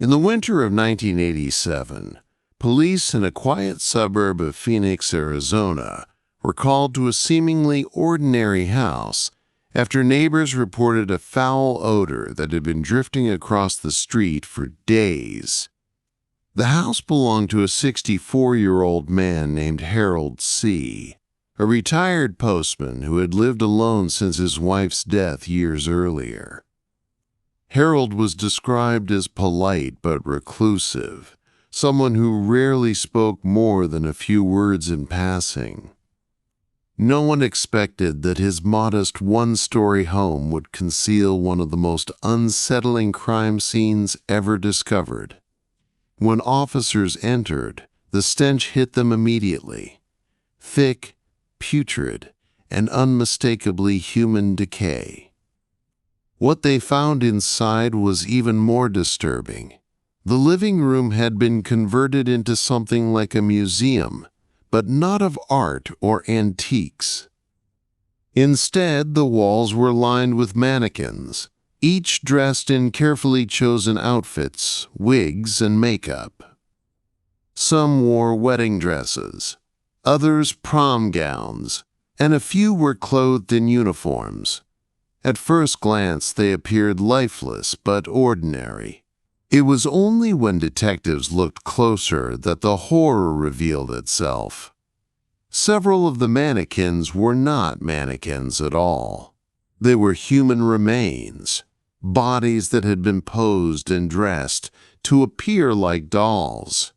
In the winter of 1987, police in a quiet suburb of Phoenix, Arizona, were called to a seemingly ordinary house after neighbors reported a foul odor that had been drifting across the street for days. The house belonged to a 64-year-old man named Harold C., a retired postman who had lived alone since his wife's death years earlier. Harold was described as polite but reclusive, someone who rarely spoke more than a few words in passing. No one expected that his modest one-story home would conceal one of the most unsettling crime scenes ever discovered. When officers entered, the stench hit them immediately. Thick, putrid, and unmistakably human decay. What they found inside was even more disturbing. The living room had been converted into something like a museum, but not of art or antiques. Instead, the walls were lined with mannequins, each dressed in carefully chosen outfits, wigs, and makeup. Some wore wedding dresses, others prom gowns, and a few were clothed in uniforms. At first glance, they appeared lifeless but ordinary. It was only when detectives looked closer that the horror revealed itself. Several of the mannequins were not mannequins at all. They were human remains, bodies that had been posed and dressed to appear like dolls.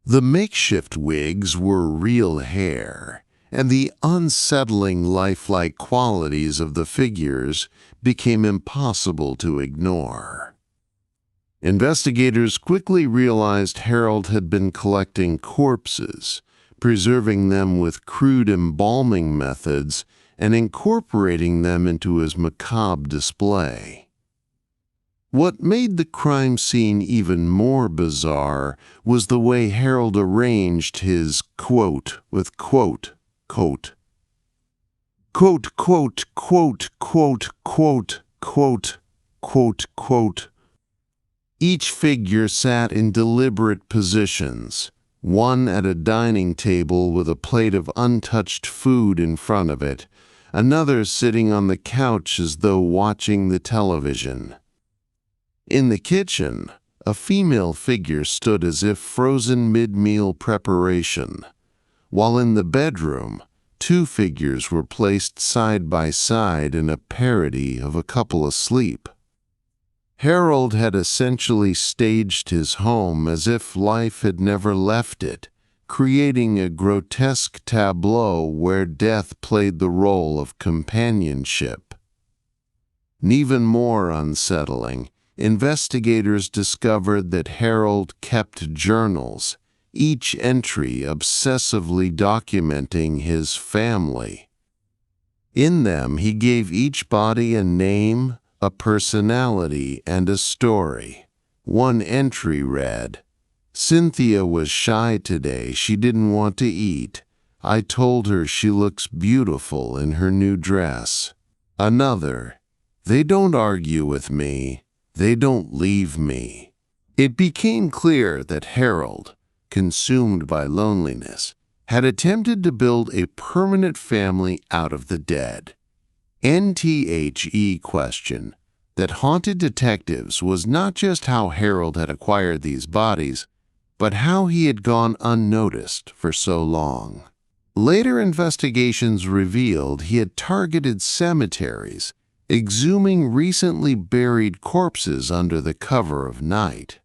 The makeshift wigs were real hair, and the unsettling lifelike qualities of the figures became impossible to ignore. Investigators quickly realized Harold had been collecting corpses, preserving them with crude embalming methods, and incorporating them into his macabre display. What made the crime scene even more bizarre was the way Harold arranged his quote with quote, quote, quote, quote, quote, quote, quote, quote, quote, quote. Each figure sat in deliberate positions, one at a dining table with a plate of untouched food in front of it, another sitting on the couch as though watching the television. In the kitchen, a female figure stood as if frozen mid-meal preparation, while in the bedroom, two figures were placed side by side in a parody of a couple asleep. Harold had essentially staged his home as if life had never left it, creating a grotesque tableau where death played the role of companionship. Even more unsettling, investigators discovered that Harold kept journals, each entry obsessively documenting his family. In them, he gave each body a name, a personality, and a story. One entry read, "Cynthia was shy today. She didn't want to eat. I told her she looks beautiful in her new dress." Another, "They don't argue with me. They don't leave me." It became clear that Harold, consumed by loneliness, had attempted to build a permanent family out of the dead. NTHE question that haunted detectives was not just how Harold had acquired these bodies, but how he had gone unnoticed for so long. Later investigations revealed he had targeted cemeteries, exhuming recently buried corpses under the cover of night.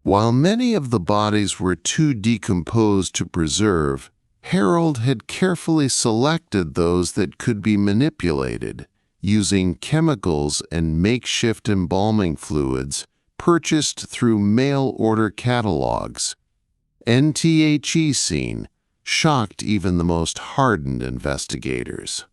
While many of the bodies were too decomposed to preserve, Harold had carefully selected those that could be manipulated, using chemicals and makeshift embalming fluids purchased through mail-order catalogs. NTHE scene shocked even the most hardened investigators.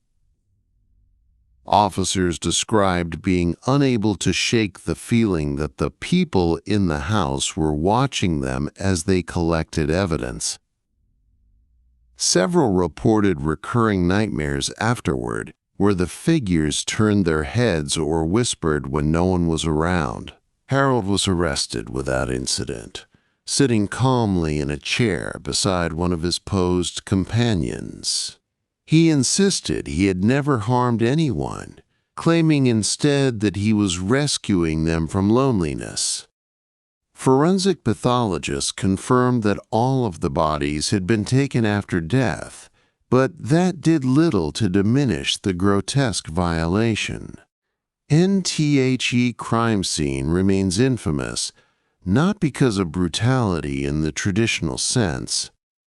Officers described being unable to shake the feeling that the people in the house were watching them as they collected evidence. Several reported recurring nightmares afterward, where the figures turned their heads or whispered when no one was around. Harold was arrested without incident, sitting calmly in a chair beside one of his posed companions. He insisted he had never harmed anyone, claiming instead that he was rescuing them from loneliness. Forensic pathologists confirmed that all of the bodies had been taken after death, but that did little to diminish the grotesque violation. NTHE crime scene remains infamous, not because of brutality in the traditional sense,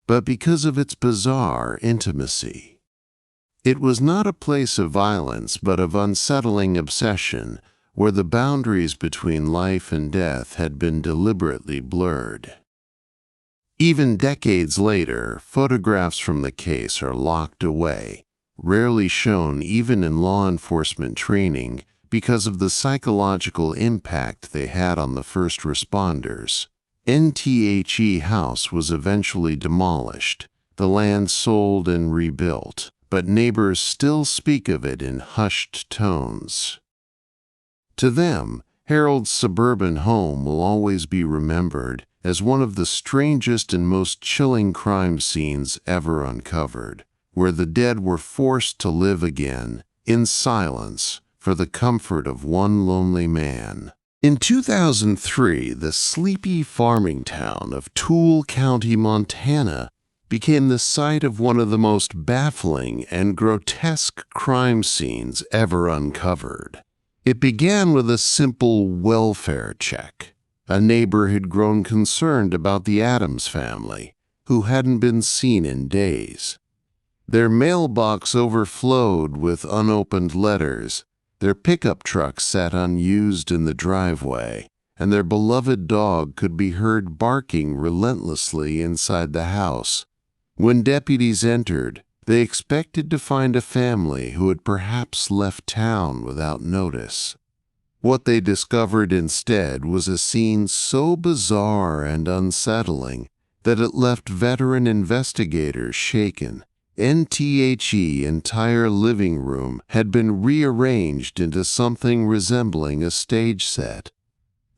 but because of its bizarre intimacy. It was not a place of violence, but of unsettling obsession, where the boundaries between life and death had been deliberately blurred. Even decades later, photographs from the case are locked away, rarely shown even in law enforcement training because of the psychological impact they had on the first responders. NTHE House was eventually demolished, the land sold and rebuilt, but neighbors still speak of it in hushed tones. To them, Harold's suburban home will always be remembered as one of the strangest and most chilling crime scenes ever uncovered, where the dead were forced to live again, in silence, for the comfort of one lonely man. In 2003, the sleepy farming town of Toole County, Montana, became the site of one of the most baffling and grotesque crime scenes ever uncovered. It began with a simple welfare check. A neighbor had grown concerned about the Adams family, who hadn't been seen in days. Their mailbox overflowed with unopened letters, their pickup truck sat unused in the driveway, and their beloved dog could be heard barking relentlessly inside the house. When deputies entered, they expected to find a family who had perhaps left town without notice. What they discovered instead was a scene so bizarre and unsettling that it left veteran investigators shaken. NTHE's entire living room had been rearranged into something resembling a stage set.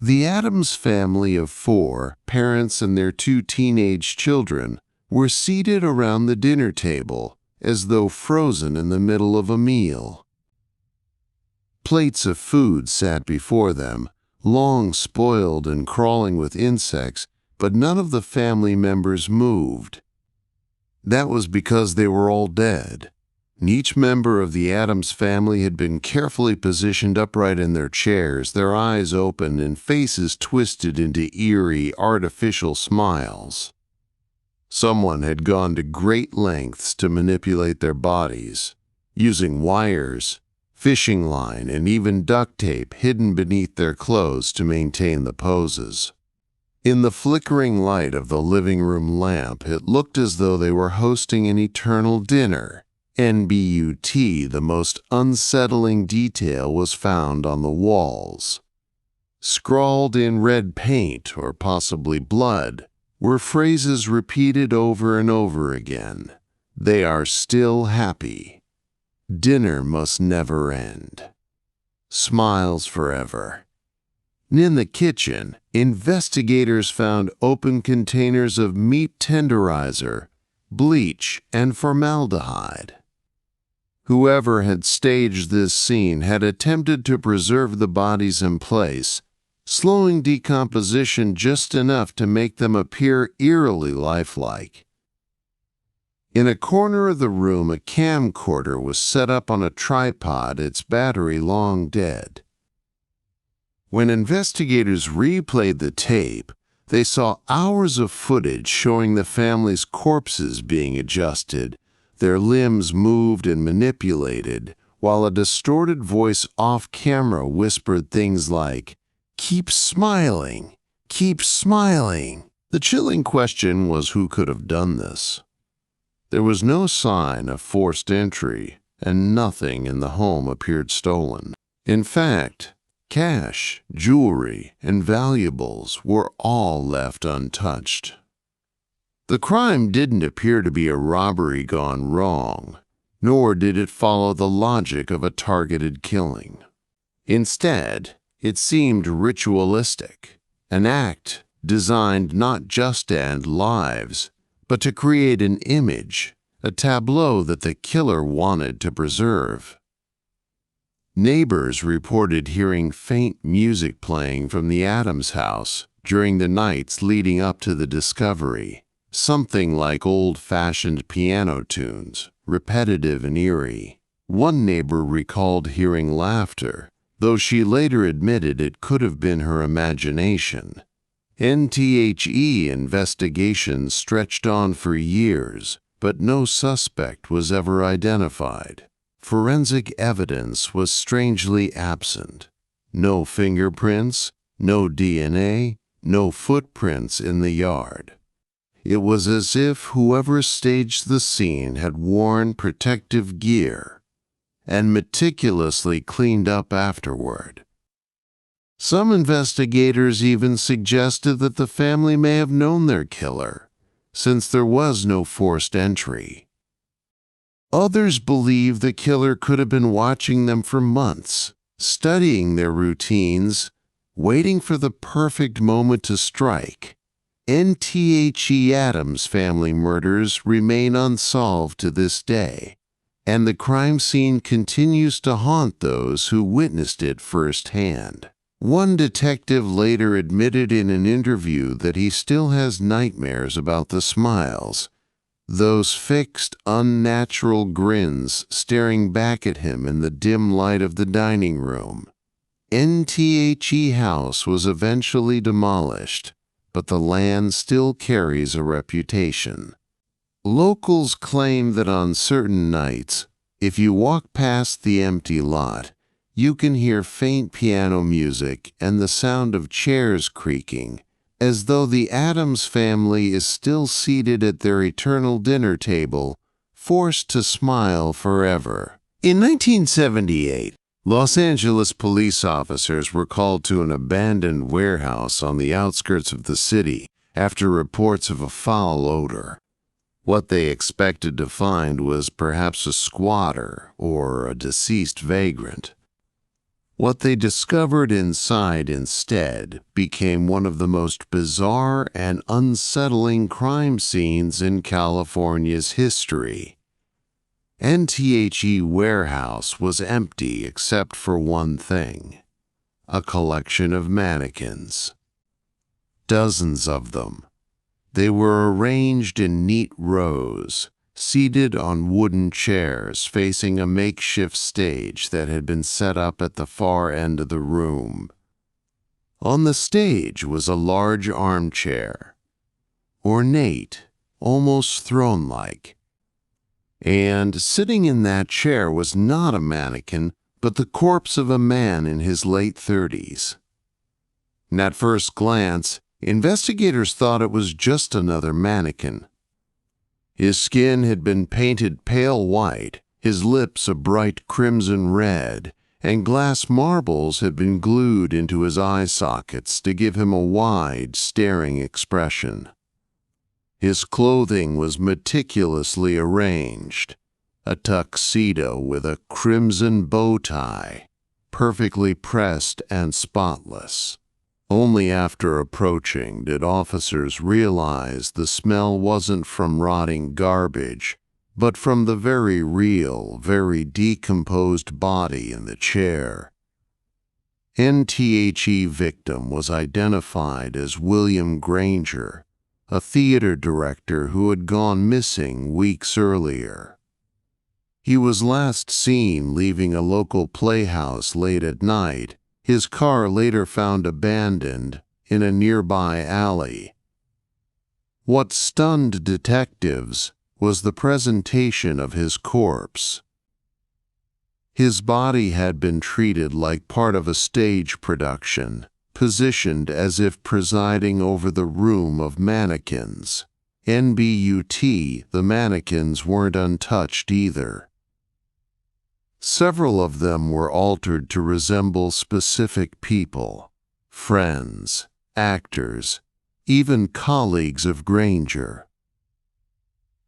The Adams family of 4, parents and their 2 teenage children, were seated around the dinner table, as though frozen in the middle of a meal. Plates of food sat before them, long spoiled and crawling with insects, but none of the family members moved. That was because they were all dead. Each member of the Adams family had been carefully positioned upright in their chairs, their eyes open and faces twisted into eerie, artificial smiles. Someone had gone to great lengths to manipulate their bodies, using wires, fishing line, and even duct tape hidden beneath their clothes to maintain the poses. In the flickering light of the living room lamp, it looked as though they were hosting an eternal dinner. NBUT, the most unsettling detail was found on the walls. Scrawled in red paint, or possibly blood, were phrases repeated over and over again. They are still happy. Dinner must never end. Smiles forever. In the kitchen, investigators found open containers of meat tenderizer, bleach, and formaldehyde. Whoever had staged this scene had attempted to preserve the bodies in place, slowing decomposition just enough to make them appear eerily lifelike. In a corner of the room, a camcorder was set up on a tripod, its battery long dead. When investigators replayed the tape, they saw hours of footage showing the family's corpses being adjusted, their limbs moved and manipulated, while a distorted voice off-camera whispered things like, "Keep smiling, keep smiling." The chilling question was who could have done this. There was no sign of forced entry, and nothing in the home appeared stolen. In fact, cash, jewelry, and valuables were all left untouched. The crime didn't appear to be a robbery gone wrong, nor did it follow the logic of a targeted killing. Instead, It seemed ritualistic, an act designed not just to end lives, but to create an image, a tableau that the killer wanted to preserve. Neighbors reported hearing faint music playing from the Adams house during the nights leading up to the discovery, something like old-fashioned piano tunes, repetitive and eerie. One neighbor recalled hearing laughter, though she later admitted it could have been her imagination. NTHE investigations stretched on for years, but no suspect was ever identified. Forensic evidence was strangely absent. No fingerprints, no DNA, no footprints in the yard. It was as if whoever staged the scene had worn protective gear and meticulously cleaned up afterward. Some investigators even suggested that the family may have known their killer, since there was no forced entry. Others believe the killer could have been watching them for months, studying their routines, waiting for the perfect moment to strike. NTHE Adams family murders remain unsolved to this day, and the crime scene continues to haunt those who witnessed it firsthand. One detective later admitted in an interview that he still has nightmares about the smiles, those fixed, unnatural grins staring back at him in the dim light of the dining room. NTHE House was eventually demolished, but the land still carries a reputation. Locals claim that on certain nights, if you walk past the empty lot, you can hear faint piano music and the sound of chairs creaking, as though the Adams family is still seated at their eternal dinner table, forced to smile forever. In 1978, Los Angeles police officers were called to an abandoned warehouse on the outskirts of the city after reports of a foul odor. What they expected to find was perhaps a squatter or a deceased vagrant. What they discovered inside instead became one of the most bizarre and unsettling crime scenes in California's history. NTHE warehouse was empty except for one thing: a collection of mannequins. Dozens of them. They were arranged in neat rows, seated on wooden chairs facing a makeshift stage that had been set up at the far end of the room. On the stage was a large armchair, ornate, almost throne-like. And sitting in that chair was not a mannequin, but the corpse of a man in his late 30s. At first glance, investigators thought it was just another mannequin. His skin had been painted pale white, his lips a bright crimson red, and glass marbles had been glued into his eye sockets to give him a wide, staring expression. His clothing was meticulously arranged, a tuxedo with a crimson bow tie, perfectly pressed and spotless. Only after approaching did officers realize the smell wasn't from rotting garbage, but from the very real, very decomposed body in the chair. NTHE victim was identified as William Granger, a theater director who had gone missing weeks earlier. He was last seen leaving a local playhouse late at night, his car later found abandoned in a nearby alley. What stunned detectives was the presentation of his corpse. His body had been treated like part of a stage production, positioned as if presiding over the room of mannequins. NBUT, the mannequins weren't untouched either. Several of them were altered to resemble specific people, friends, actors, even colleagues of Granger.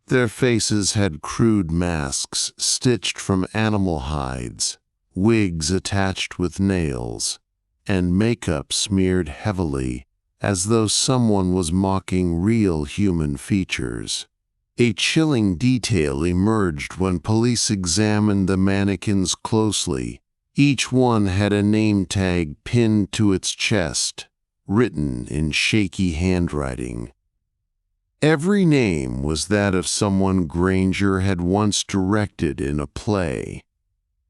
Their faces had crude masks stitched from animal hides, wigs attached with nails, and makeup smeared heavily, as though someone was mocking real human features. A chilling detail emerged when police examined the mannequins closely. Each one had a name tag pinned to its chest, written in shaky handwriting. Every name was that of someone Granger had once directed in a play.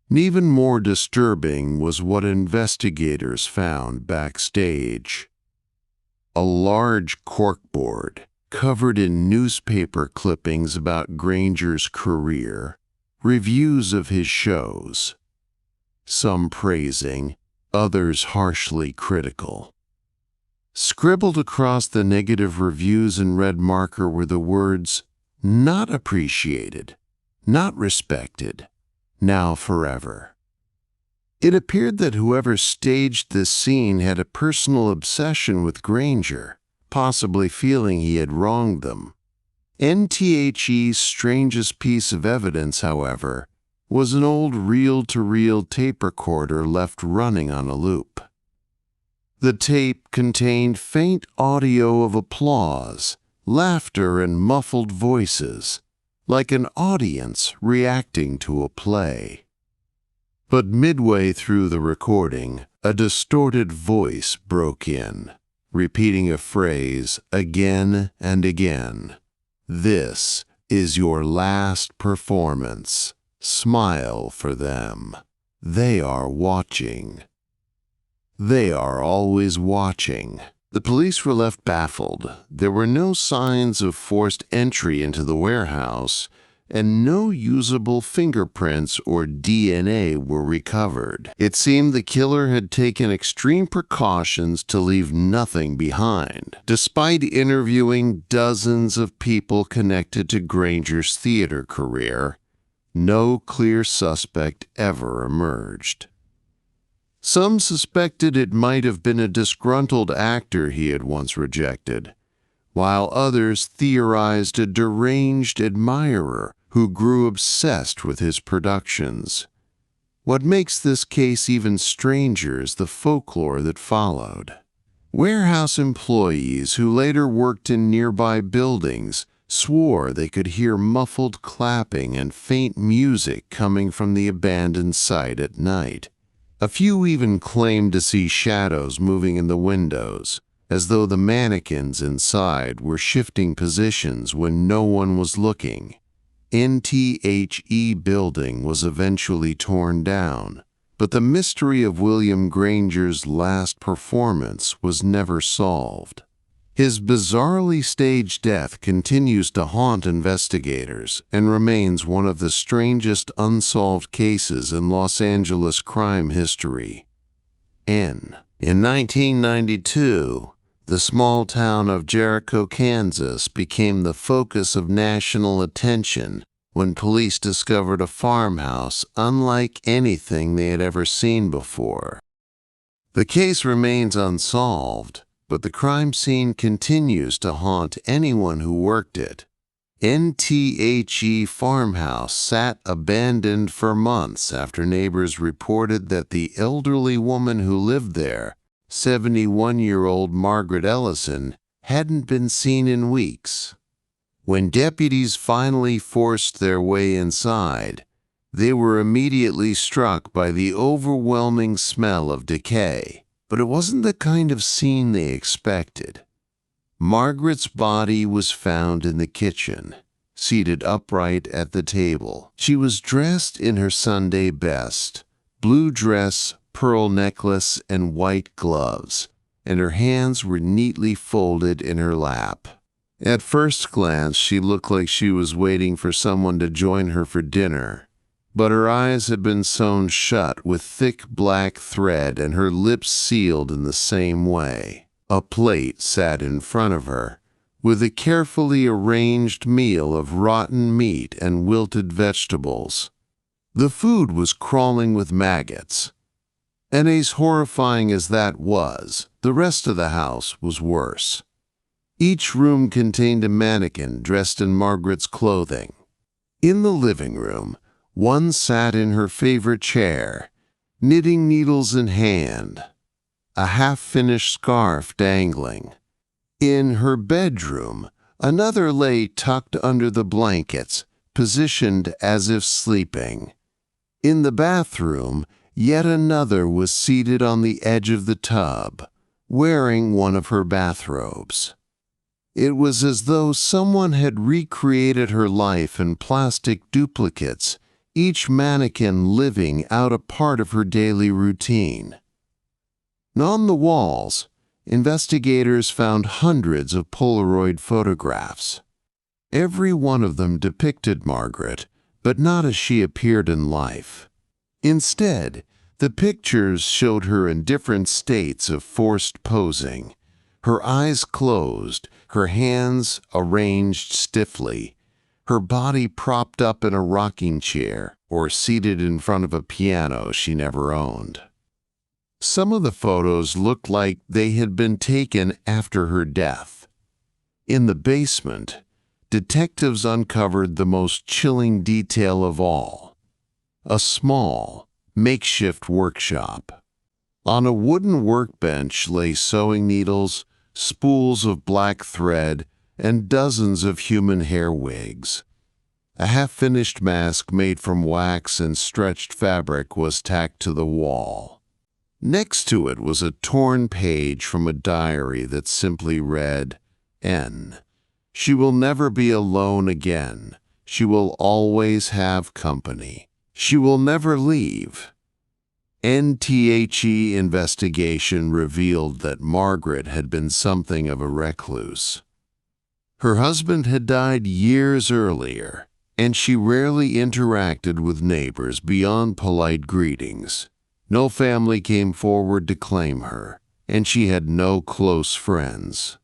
And even more disturbing was what investigators found backstage. A large corkboard, covered in newspaper clippings about Granger's career, reviews of his shows, some praising, others harshly critical. Scribbled across the negative reviews in red marker were the words, "Not appreciated, not respected, now forever." It appeared that whoever staged this scene had a personal obsession with Granger, possibly feeling he had wronged them. NTHE's strangest piece of evidence, however, was an old reel-to-reel tape recorder left running on a loop. The tape contained faint audio of applause, laughter, and muffled voices, like an audience reacting to a play. But midway through the recording, a distorted voice broke in, repeating a phrase again and again. "This is your last performance. Smile for them. They are watching. They are always watching." The police were left baffled. There were no signs of forced entry into the warehouse, and no usable fingerprints or DNA were recovered. It seemed the killer had taken extreme precautions to leave nothing behind. Despite interviewing dozens of people connected to Granger's theater career, no clear suspect ever emerged. Some suspected it might have been a disgruntled actor he had once rejected, while others theorized a deranged admirer who grew obsessed with his productions. What makes this case even stranger is the folklore that followed. Warehouse employees who later worked in nearby buildings swore they could hear muffled clapping and faint music coming from the abandoned site at night. A few even claimed to see shadows moving in the windows, as though the mannequins inside were shifting positions when no one was looking. NTHE building was eventually torn down, but the mystery of William Granger's last performance was never solved. His bizarrely staged death continues to haunt investigators and remains one of the strangest unsolved cases in Los Angeles crime history. In 1992, the small town of Jericho, Kansas became the focus of national attention when police discovered a farmhouse unlike anything they had ever seen before. The case remains unsolved, but the crime scene continues to haunt anyone who worked it. NTHE farmhouse sat abandoned for months after neighbors reported that the elderly woman who lived there, 71-year-old Margaret Ellison, hadn't been seen in weeks. When deputies finally forced their way inside, they were immediately struck by the overwhelming smell of decay. But it wasn't the kind of scene they expected. Margaret's body was found in the kitchen, seated upright at the table. She was dressed in her Sunday best, blue dress, pearl necklace, and white gloves, and her hands were neatly folded in her lap. At first glance, she looked like she was waiting for someone to join her for dinner. But her eyes had been sewn shut with thick black thread and her lips sealed in the same way. A plate sat in front of her, with a carefully arranged meal of rotten meat and wilted vegetables. The food was crawling with maggots. And as horrifying as that was, the rest of the house was worse. Each room contained a mannequin dressed in Margaret's clothing. In the living room, one sat in her favorite chair, knitting needles in hand. a half-finished scarf dangling. In her bedroom, another lay tucked under the blankets, positioned as if sleeping. In the bathroom, yet another was seated on the edge of the tub, wearing one of her bathrobes. It was as though someone had recreated her life in plastic duplicates, each mannequin living out a part of her daily routine. On the walls, investigators found hundreds of Polaroid photographs. Every one of them depicted Margaret, but not as she appeared in life. Instead, the pictures showed her in different states of forced posing, her eyes closed, her hands arranged stiffly, her body propped up in a rocking chair or seated in front of a piano she never owned. Some of the photos looked like they had been taken after her death. In the basement, detectives uncovered the most chilling detail of all: a small, makeshift workshop. On a wooden workbench lay sewing needles, spools of black thread, and dozens of human hair wigs. A half-finished mask made from wax and stretched fabric was tacked to the wall. Next to it was a torn page from a diary that simply read, N. She will never be alone again. She will always have company. She will never leave. NTHE investigation revealed that Margaret had been something of a recluse. Her husband had died years earlier, and she rarely interacted with neighbors beyond polite greetings. No family came forward to claim her, and she had no close friends.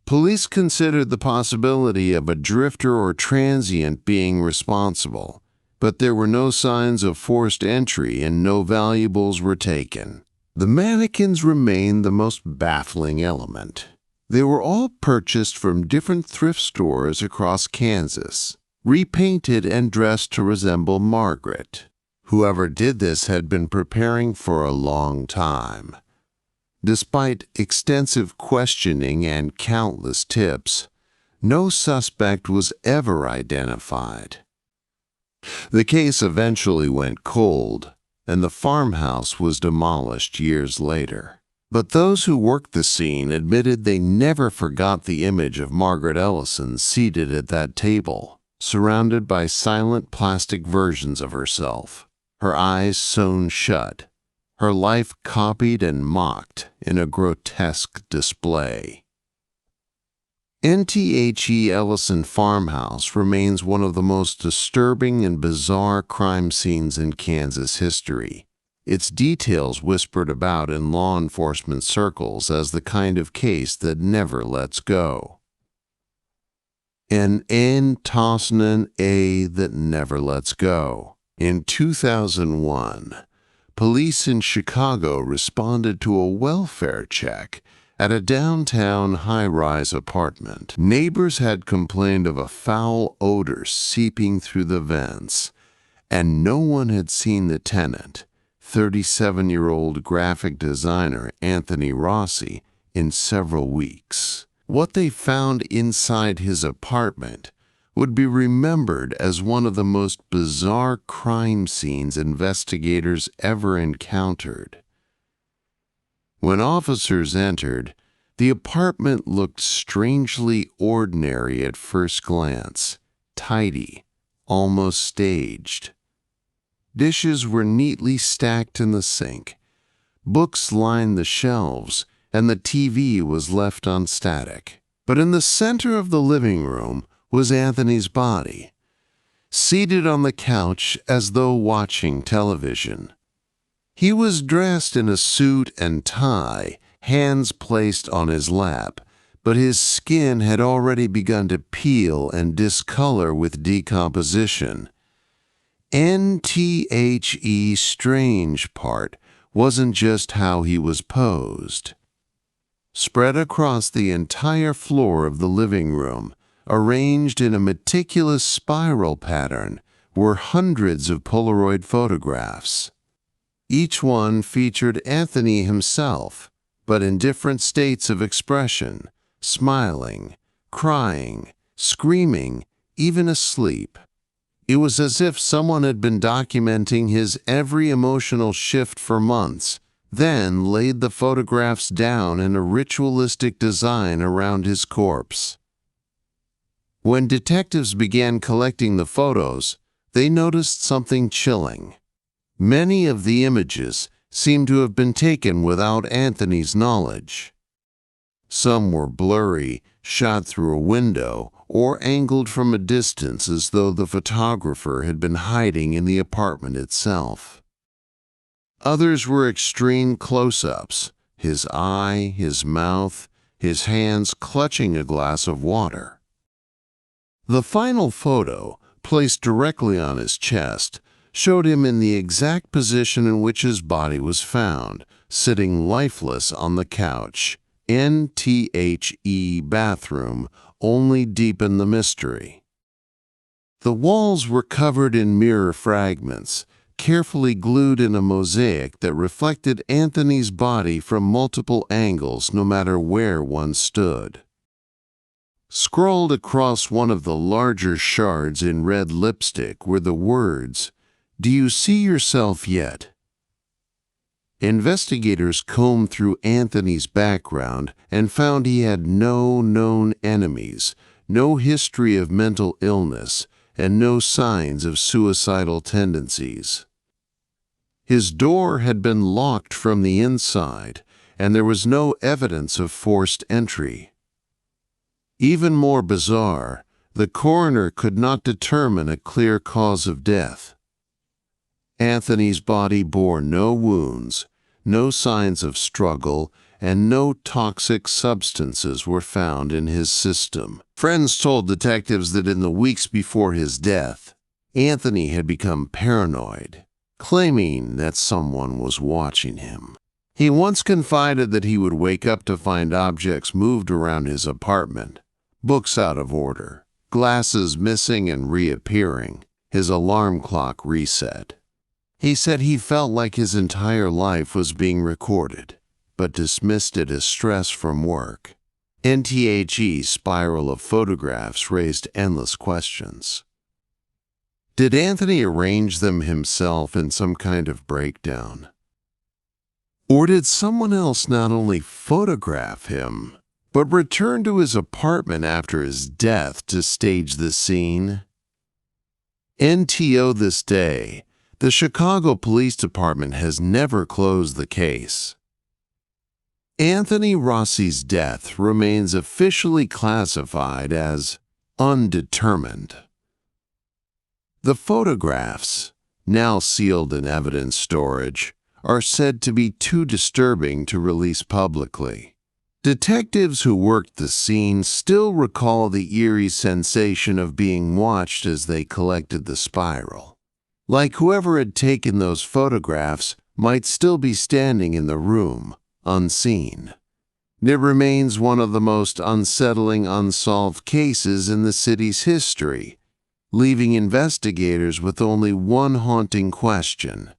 Police considered the possibility of a drifter or transient being responsible, but there were no signs of forced entry and no valuables were taken. The mannequins remained the most baffling element. They were all purchased from different thrift stores across Kansas, repainted and dressed to resemble Margaret. Whoever did this had been preparing for a long time. Despite extensive questioning and countless tips, no suspect was ever identified. The case eventually went cold, and the farmhouse was demolished years later. But those who worked the scene admitted they never forgot the image of Margaret Ellison seated at that table, surrounded by silent plastic versions of herself, her eyes sewn shut, her life copied and mocked in a grotesque display. NTHE Ellison Farmhouse remains one of the most disturbing and bizarre crime scenes in Kansas history, its details whispered about in law enforcement circles as the kind of case that never lets go. An N tossing an A that never lets go. In 2001, police in Chicago responded to a welfare check at a downtown high-rise apartment. Neighbors had complained of a foul odor seeping through the vents, and no one had seen the tenant, 37-year-old graphic designer Anthony Rossi, in several weeks. What they found inside his apartment would be remembered as one of the most bizarre crime scenes investigators ever encountered. When officers entered, the apartment looked strangely ordinary at first glance, tidy, almost staged. Dishes were neatly stacked in the sink, books lined the shelves, and the TV was left on static. But in the center of the living room was Anthony's body, seated on the couch as though watching television. He was dressed in a suit and tie, hands placed on his lap, but his skin had already begun to peel and discolor with decomposition. NTHE strange part wasn't just how he was posed. Spread across the entire floor of the living room, arranged in a meticulous spiral pattern, were hundreds of Polaroid photographs. Each one featured Anthony himself, but in different states of expression, smiling, crying, screaming, even asleep. It was as if someone had been documenting his every emotional shift for months, then laid the photographs down in a ritualistic design around his corpse. When detectives began collecting the photos, they noticed something chilling. Many of the images seemed to have been taken without Anthony's knowledge. Some were blurry, shot through a window, or angled from a distance as though the photographer had been hiding in the apartment itself. Others were extreme close-ups, his eye, his mouth, his hands clutching a glass of water. The final photo, placed directly on his chest, showed him in the exact position in which his body was found, sitting lifeless on the couch. NTHE bathroom only deepened the mystery. The walls were covered in mirror fragments, carefully glued in a mosaic that reflected Anthony's body from multiple angles no matter where one stood. Scrawled across one of the larger shards in red lipstick were the words, "Do you see yourself yet?" Investigators combed through Anthony's background and found he had no known enemies, no history of mental illness, and no signs of suicidal tendencies. His door had been locked from the inside, and there was no evidence of forced entry. Even more bizarre, the coroner could not determine a clear cause of death. Anthony's body bore no wounds, no signs of struggle, and no toxic substances were found in his system. Friends told detectives that in the weeks before his death, Anthony had become paranoid, claiming that someone was watching him. He once confided that he would wake up to find objects moved around his apartment, books out of order, glasses missing and reappearing, his alarm clock reset. He said he felt like his entire life was being recorded, but dismissed it as stress from work. NTHE's spiral of photographs raised endless questions. Did Anthony arrange them himself in some kind of breakdown? Or did someone else not only photograph him, but return to his apartment after his death to stage the scene? NTO this day, the Chicago Police Department has never closed the case. Anthony Rossi's death remains officially classified as undetermined. The photographs, now sealed in evidence storage, are said to be too disturbing to release publicly. Detectives who worked the scene still recall the eerie sensation of being watched as they collected the spiral. Like whoever had taken those photographs might still be standing in the room, unseen. It remains one of the most unsettling unsolved cases in the city's history, leaving investigators with only one haunting question.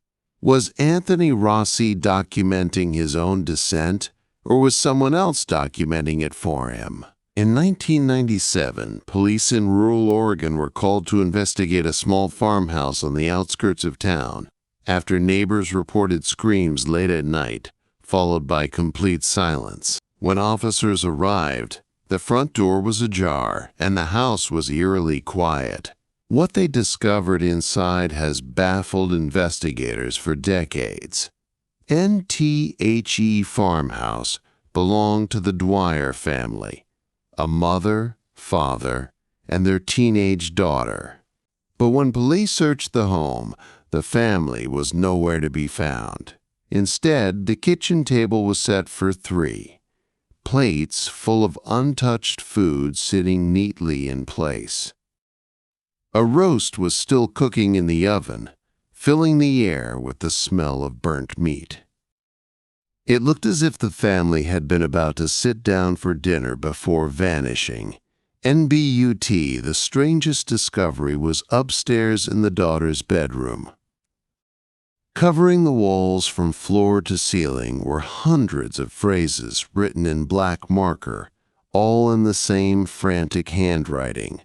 Was Anthony Rossi documenting his own descent, or was someone else documenting it for him? In 1997, police in rural Oregon were called to investigate a small farmhouse on the outskirts of town after neighbors reported screams late at night, followed by complete silence. When officers arrived, the front door was ajar and the house was eerily quiet. What they discovered inside has baffled investigators for decades. NTHE farmhouse belonged to the Dwyer family, a mother, father, and their teenage daughter. But when police searched the home, the family was nowhere to be found. Instead, the kitchen table was set for 3, plates full of untouched food sitting neatly in place. A roast was still cooking in the oven, filling the air with the smell of burnt meat. It looked as if the family had been about to sit down for dinner before vanishing. NBUT, the strangest discovery was upstairs in the daughter's bedroom. Covering the walls from floor to ceiling were hundreds of phrases written in black marker, all in the same frantic handwriting.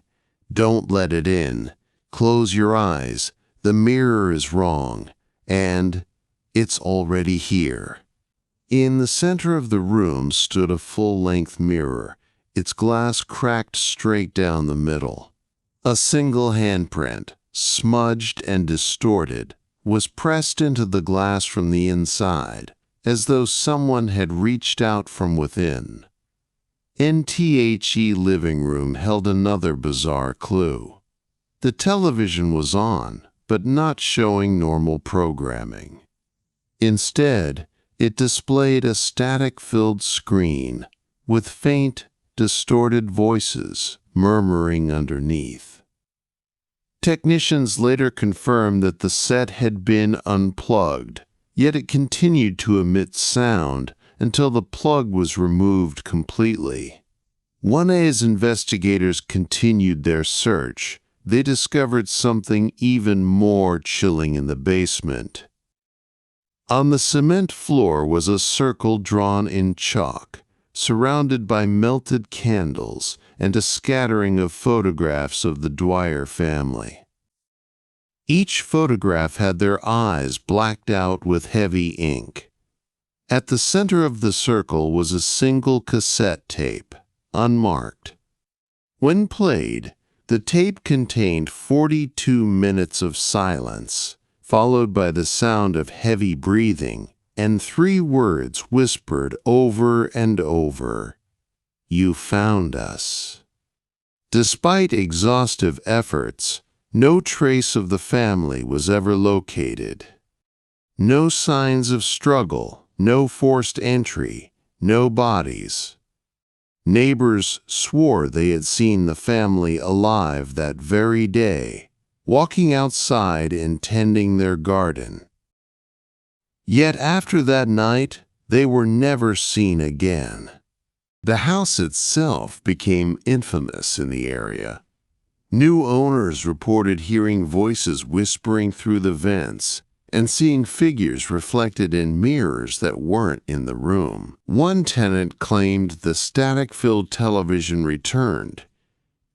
"Don't let it in," "Close your eyes," "The mirror is wrong," and "It's already here." In the center of the room stood a full-length mirror, its glass cracked straight down the middle. A single handprint, smudged and distorted, was pressed into the glass from the inside, as though someone had reached out from within. NTHE living room held another bizarre clue. The television was on, but not showing normal programming. Instead, it displayed a static-filled screen with faint, distorted voices murmuring underneath. Technicians later confirmed that the set had been unplugged, yet it continued to emit sound until the plug was removed completely. As investigators continued their search, they discovered something even more chilling in the basement. On the cement floor was a circle drawn in chalk, surrounded by melted candles and a scattering of photographs of the Dwyer family. Each photograph had their eyes blacked out with heavy ink. At the center of the circle was a single cassette tape, unmarked. When played, the tape contained 42 minutes of silence, followed by the sound of heavy breathing and 3 words whispered over and over: "You found us." Despite exhaustive efforts, no trace of the family was ever located. No signs of struggle, no forced entry, no bodies. Neighbors swore they had seen the family alive that very day, walking outside and tending their garden. Yet after that night, they were never seen again. The house itself became infamous in the area. New owners reported hearing voices whispering through the vents and seeing figures reflected in mirrors that weren't in the room. One tenant claimed the static-filled television returned,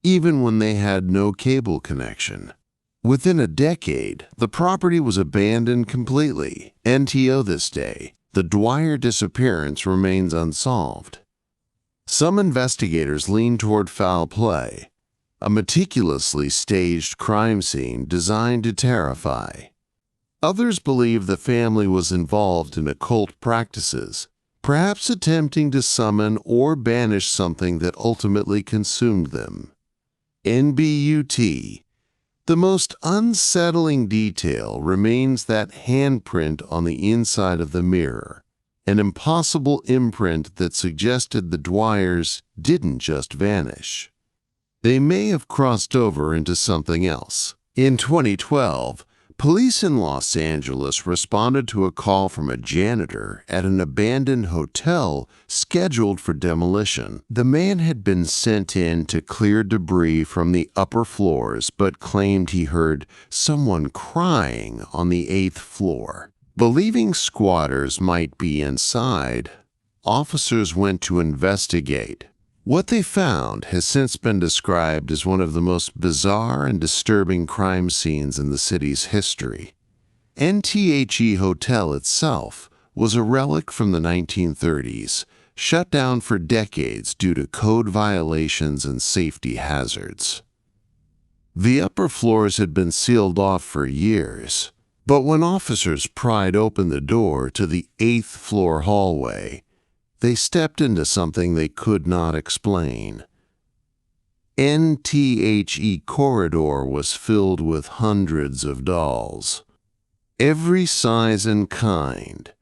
even when they had no cable connection. Within a decade, the property was abandoned completely. NTO this day, the Dwyer disappearance remains unsolved. Some investigators lean toward foul play, a meticulously staged crime scene designed to terrify. Others believe the family was involved in occult practices, perhaps attempting to summon or banish something that ultimately consumed them. NBUT. The most unsettling detail remains that handprint on the inside of the mirror, an impossible imprint that suggested the Dwyers didn't just vanish. They may have crossed over into something else. In 2012, police in Los Angeles responded to a call from a janitor at an abandoned hotel scheduled for demolition. The man had been sent in to clear debris from the upper floors but claimed he heard someone crying on the 8th floor. Believing squatters might be inside, officers went to investigate. What they found has since been described as one of the most bizarre and disturbing crime scenes in the city's history. NTHE Hotel itself was a relic from the 1930s, shut down for decades due to code violations and safety hazards. The upper floors had been sealed off for years, but when officers pried open the door to the 8th floor hallway, they stepped into something they could not explain. NTHE corridor was filled with hundreds of dolls, every size and kind.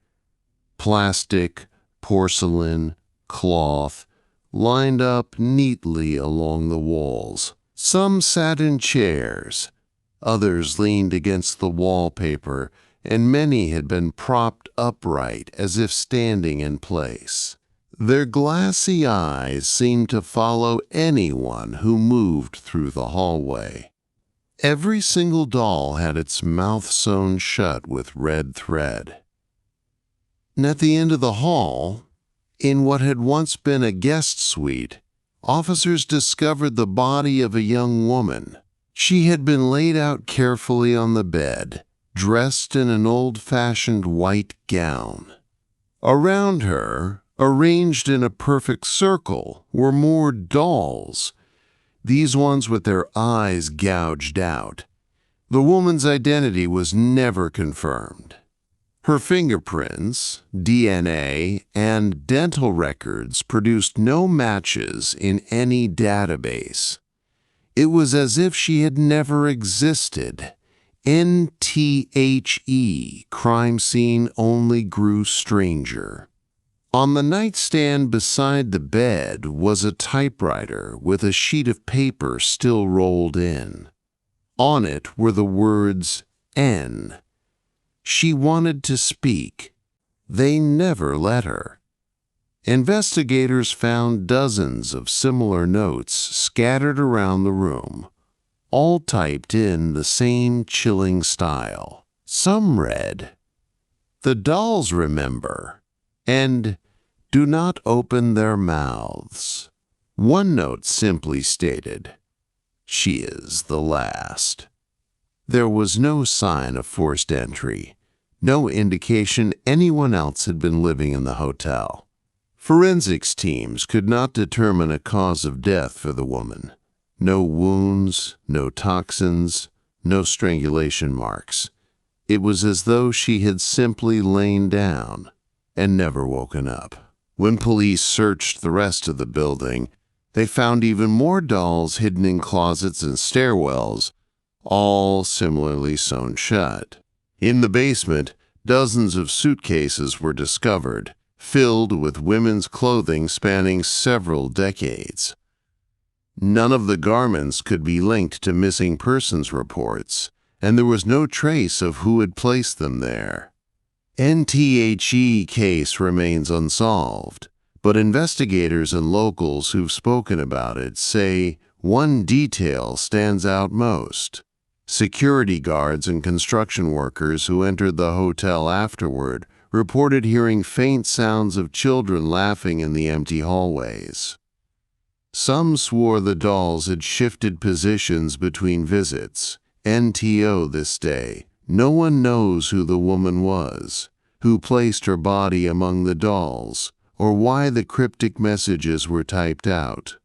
Plastic, porcelain, cloth, lined up neatly along the walls. Some sat in chairs, others leaned against the wallpaper, and many had been propped upright as if standing in place. Their glassy eyes seemed to follow anyone who moved through the hallway. Every single doll had its mouth sewn shut with red thread. And at the end of the hall, in what had once been a guest suite, officers discovered the body of a young woman. She had been laid out carefully on the bed, dressed in an old-fashioned white gown. Around her, arranged in a perfect circle, were more dolls, these ones with their eyes gouged out. The woman's identity was never confirmed. Her fingerprints, DNA, and dental records produced no matches in any database. It was as if she had never existed. NTHE, crime scene only grew stranger. On the nightstand beside the bed was a typewriter with a sheet of paper still rolled in. On it were the words N. She wanted to speak. They never let her. Investigators found dozens of similar notes scattered around the room, all typed in the same chilling style. Some read, "The dolls remember," and "Do not open their mouths." One note simply stated, "She is the last." There was no sign of forced entry, no indication anyone else had been living in the hotel. Forensics teams could not determine a cause of death for the woman. No wounds, no toxins, no strangulation marks. It was as though she had simply lain down and never woken up. When police searched the rest of the building, they found even more dolls hidden in closets and stairwells, all similarly sewn shut. In the basement, dozens of suitcases were discovered, filled with women's clothing spanning several decades. None of the garments could be linked to missing persons reports, and there was no trace of who had placed them there. NTHE case remains unsolved, but investigators and locals who've spoken about it say one detail stands out most. Security guards and construction workers who entered the hotel afterward reported hearing faint sounds of children laughing in the empty hallways. Some swore the dolls had shifted positions between visits. NTO this day. No one knows who the woman was, who placed her body among the dolls, or why the cryptic messages were typed out.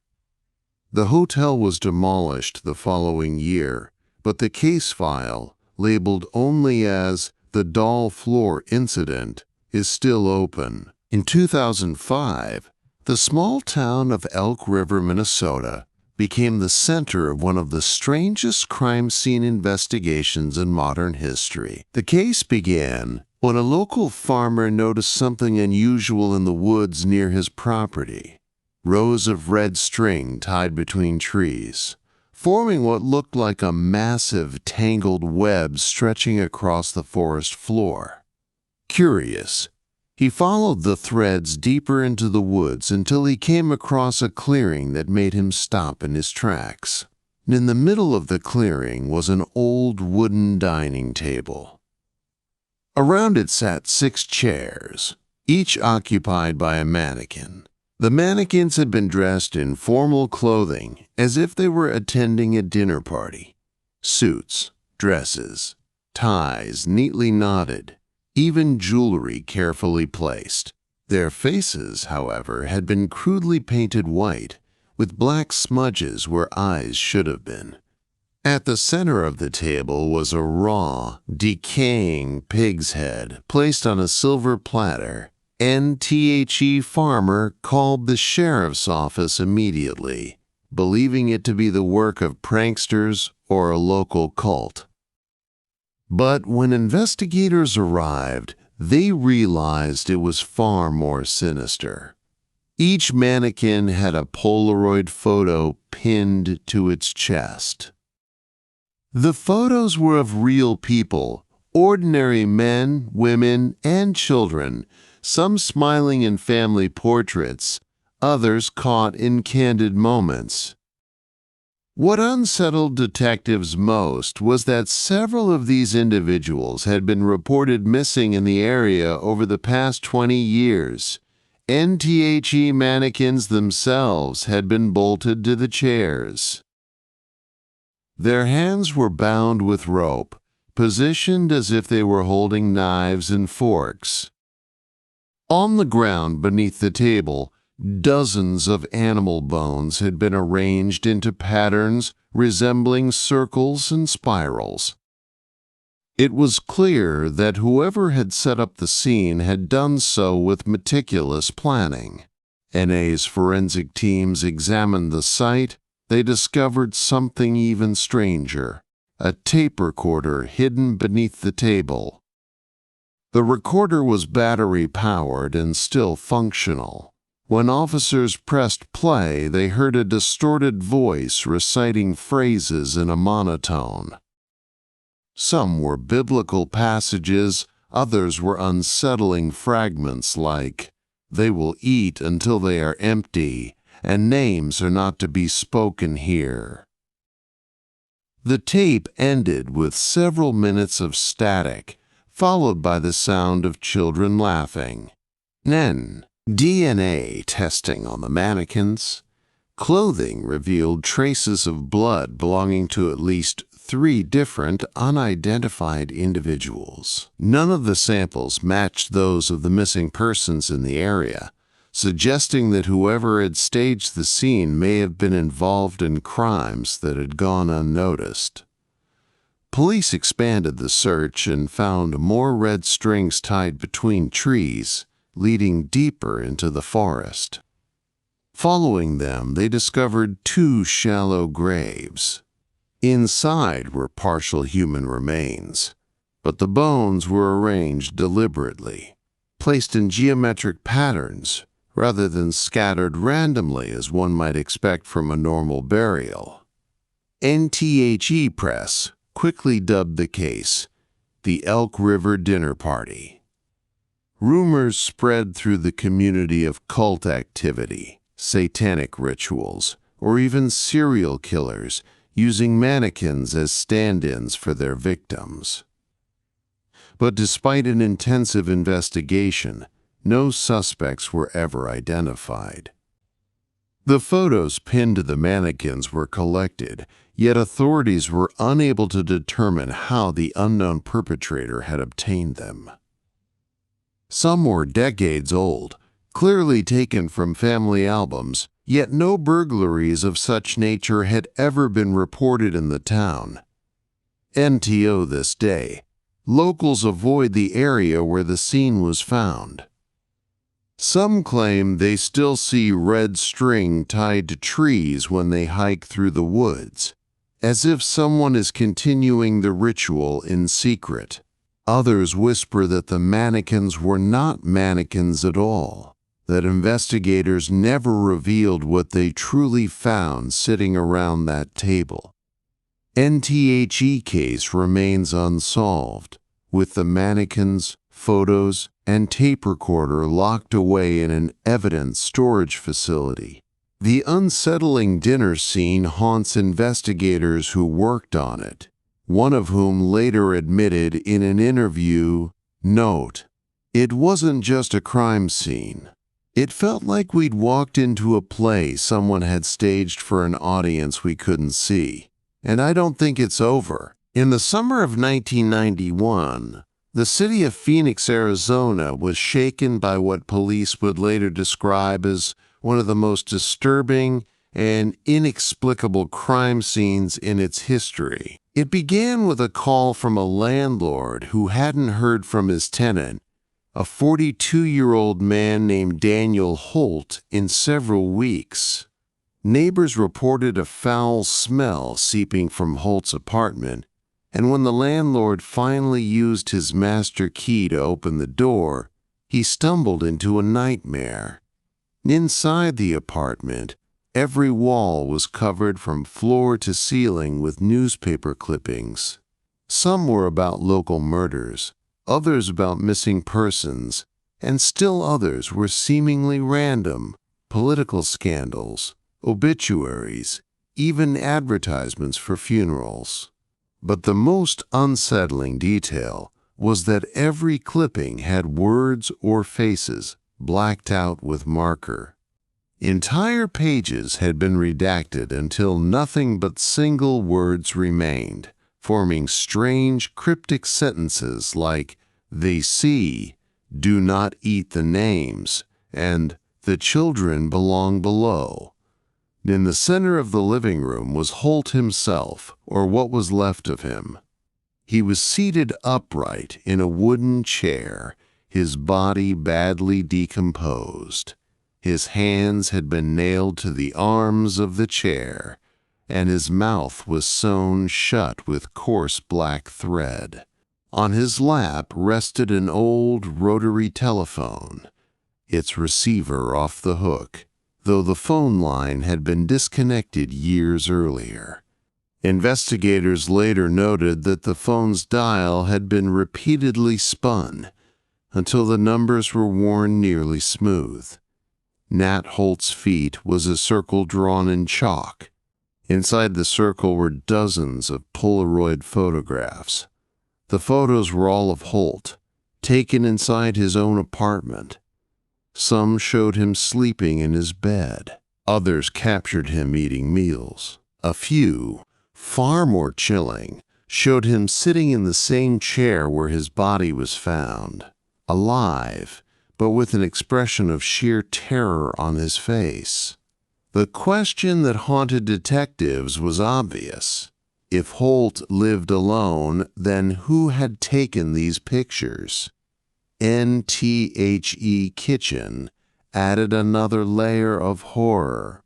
The hotel was demolished the following year, but the case file, labeled only as the doll floor incident, is still open. In 2005, the small town of Elk River, Minnesota, became the center of one of the strangest crime scene investigations in modern history. The case began when a local farmer noticed something unusual in the woods near his property. Rows of red string tied between trees, forming what looked like a massive tangled web stretching across the forest floor. Curious, he followed the threads deeper into the woods until he came across a clearing that made him stop in his tracks. In the middle of the clearing was an old wooden dining table. Around it sat 6 chairs, each occupied by a mannequin. The mannequins had been dressed in formal clothing as if they were attending a dinner party. Suits, dresses, ties neatly knotted, even jewelry carefully placed. Their faces, however, had been crudely painted white, with black smudges where eyes should have been. At the center of the table was a raw, decaying pig's head placed on a silver platter. NTHE farmer called the sheriff's office immediately, believing it to be the work of pranksters or a local cult. But when investigators arrived, they realized it was far more sinister. Each mannequin had a Polaroid photo pinned to its chest. The photos were of real people, ordinary men, women, and children, some smiling in family portraits, others caught in candid moments. What unsettled detectives most was that several of these individuals had been reported missing in the area over the past 20 years. NTHE mannequins themselves had been bolted to the chairs. Their hands were bound with rope, positioned as if they were holding knives and forks. On the ground beneath the table, dozens of animal bones had been arranged into patterns resembling circles and spirals. It was clear that whoever had set up the scene had done so with meticulous planning. NA's forensic teams examined the site. They discovered something even stranger, a tape recorder hidden beneath the table. The recorder was battery-powered and still functional. When officers pressed play, they heard a distorted voice reciting phrases in a monotone. Some were biblical passages, others were unsettling fragments like, "They will eat until they are empty, and names are not to be spoken here." The tape ended with several minutes of static, followed by the sound of children laughing. Then, DNA testing on the mannequins. Clothing revealed traces of blood belonging to at least 3 different unidentified individuals. None of the samples matched those of the missing persons in the area, suggesting that whoever had staged the scene may have been involved in crimes that had gone unnoticed. Police expanded the search and found more red strings tied between trees, leading deeper into the forest. Following them, they discovered 2 shallow graves. Inside were partial human remains, but the bones were arranged deliberately, placed in geometric patterns rather than scattered randomly as one might expect from a normal burial. NTHE Press quickly dubbed the case the Elk River Dinner Party. Rumors spread through the community of cult activity, satanic rituals, or even serial killers using mannequins as stand-ins for their victims. But despite an intensive investigation, no suspects were ever identified. The photos pinned to the mannequins were collected, yet authorities were unable to determine how the unknown perpetrator had obtained them. Some were decades old, clearly taken from family albums, yet no burglaries of such nature had ever been reported in the town. NTO this day, locals avoid the area where the scene was found. Some claim they still see red string tied to trees when they hike through the woods, as if someone is continuing the ritual in secret. Others whisper that the mannequins were not mannequins at all, that investigators never revealed what they truly found sitting around that table. NTHE case remains unsolved, with the mannequins, photos, and tape recorder locked away in an evidence storage facility. The unsettling dinner scene haunts investigators who worked on it, one of whom later admitted in an interview, note, "It wasn't just a crime scene. It felt like we'd walked into a play someone had staged for an audience we couldn't see. And I don't think it's over." In the summer of 1991, the city of Phoenix, Arizona was shaken by what police would later describe as one of the most disturbing and inexplicable crime scenes in its history. It began with a call from a landlord who hadn't heard from his tenant, a 42-year-old man named Daniel Holt, in several weeks. Neighbors reported a foul smell seeping from Holt's apartment, and when the landlord finally used his master key to open the door, he stumbled into a nightmare. Inside the apartment, every wall was covered from floor to ceiling with newspaper clippings. Some were about local murders, others about missing persons, and still others were seemingly random: political scandals, obituaries, even advertisements for funerals. But the most unsettling detail was that every clipping had words or faces blacked out with marker. Entire pages had been redacted until nothing but single words remained, forming strange cryptic sentences like, "They see, do not eat the names," and "The children belong below." In the center of the living room was Holt himself, or what was left of him. He was seated upright in a wooden chair, his body badly decomposed. His hands had been nailed to the arms of the chair, and his mouth was sewn shut with coarse black thread. On his lap rested an old rotary telephone, its receiver off the hook, though the phone line had been disconnected years earlier. Investigators later noted that the phone's dial had been repeatedly spun until the numbers were worn nearly smooth. Nat Holt's feet was a circle drawn in chalk. Inside the circle were dozens of Polaroid photographs. The photos were all of Holt, taken inside his own apartment. Some showed him sleeping in his bed. Others captured him eating meals. A few, far more chilling, showed him sitting in the same chair where his body was found, alive, but with an expression of sheer terror on his face. The question that haunted detectives was obvious. If Holt lived alone, then who had taken these pictures? NTHE Kitchen added another layer of horror.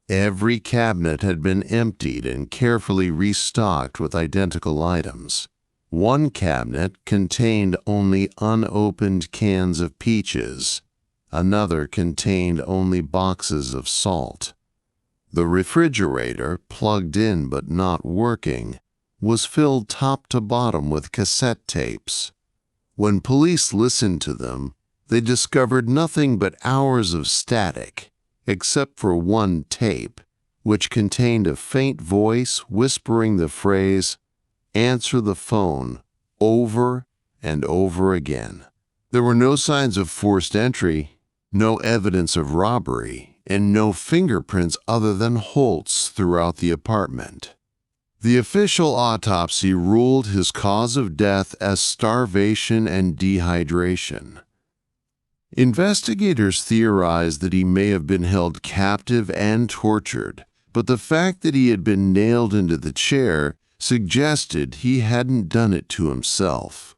Every cabinet had been emptied and carefully restocked with identical items. One cabinet contained only unopened cans of peaches. Another contained only boxes of salt. The refrigerator, plugged in but not working, was filled top to bottom with cassette tapes. When police listened to them, they discovered nothing but hours of static, except for one tape, which contained a faint voice whispering the phrase, "Answer the phone," over and over again. There were no signs of forced entry, no evidence of robbery, and no fingerprints other than Holt's throughout the apartment. The official autopsy ruled his cause of death as starvation and dehydration. Investigators theorized that he may have been held captive and tortured, but the fact that he had been nailed into the chair suggested he hadn't done it to himself.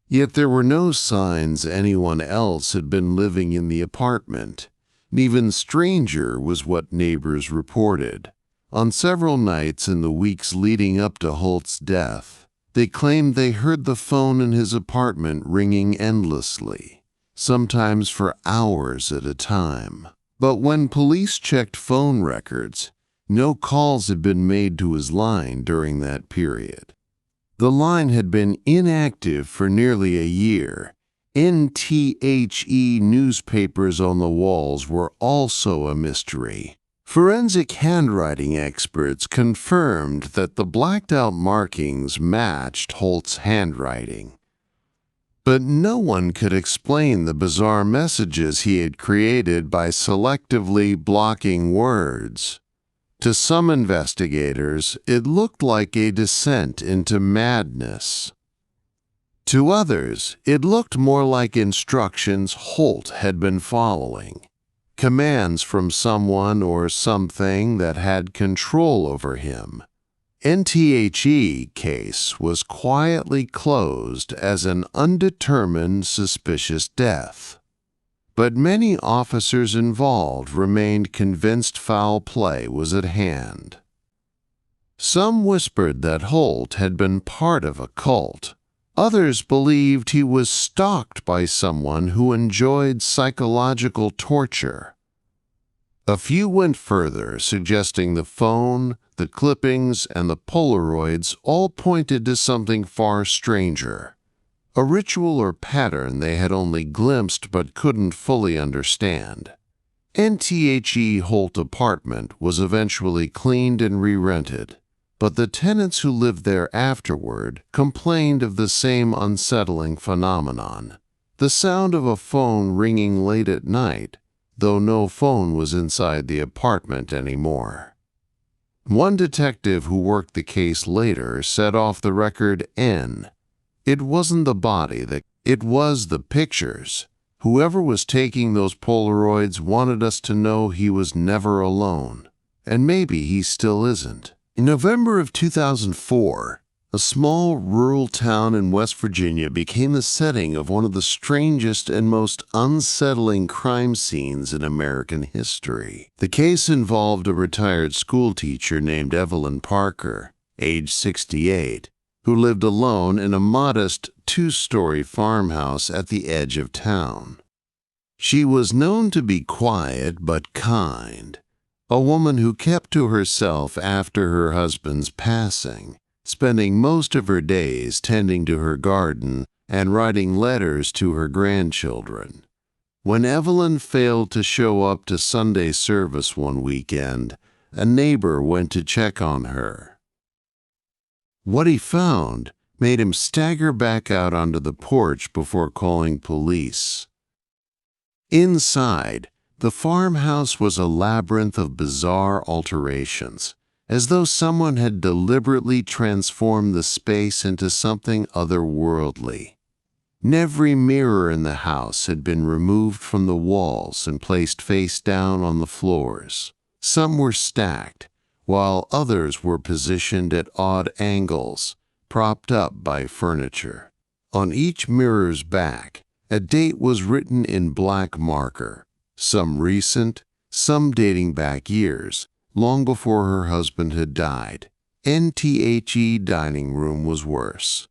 Yet there were no signs anyone else had been living in the apartment. An even stranger was what neighbors reported. On several nights in the weeks leading up to Holt's death, they claimed they heard the phone in his apartment ringing endlessly, sometimes for hours at a time. But when police checked phone records, no calls had been made to his line during that period. The line had been inactive for nearly a year. NTHE newspapers on the walls were also a mystery. Forensic handwriting experts confirmed that the blacked-out markings matched Holt's handwriting. But no one could explain the bizarre messages he had created by selectively blocking words. To some investigators, it looked like a descent into madness. To others, it looked more like instructions Holt had been following. Commands from someone or something that had control over him. NTHE case was quietly closed as an undetermined suspicious death. But many officers involved remained convinced foul play was at hand. Some whispered that Holt had been part of a cult. Others believed he was stalked by someone who enjoyed psychological torture. A few went further, suggesting the phone, the clippings, and the Polaroids all pointed to something far stranger, a ritual or pattern they had only glimpsed but couldn't fully understand. NTHE Holt apartment was eventually cleaned and re-rented, but the tenants who lived there afterward complained of the same unsettling phenomenon. The sound of a phone ringing late at night, though no phone was inside the apartment anymore. One detective who worked the case later said off the record, "It wasn't the body, it was the pictures. Whoever was taking those Polaroids wanted us to know he was never alone. And maybe he still isn't." In November of 2004, a small rural town in West Virginia became the setting of one of the strangest and most unsettling crime scenes in American history. The case involved a retired schoolteacher named Evelyn Parker, age 68, who lived alone in a modest two-story farmhouse at the edge of town. She was known to be quiet but kind, a woman who kept to herself after her husband's passing, spending most of her days tending to her garden and writing letters to her grandchildren. When Evelyn failed to show up to Sunday service one weekend, a neighbor went to check on her. What he found made him stagger back out onto the porch before calling police. Inside, the farmhouse was a labyrinth of bizarre alterations, as though someone had deliberately transformed the space into something otherworldly. Every mirror in the house had been removed from the walls and placed face down on the floors. Some were stacked, while others were positioned at odd angles, propped up by furniture. On each mirror's back, a date was written in black marker, some recent, some dating back years, long before her husband had died. NTHE dining room was worse.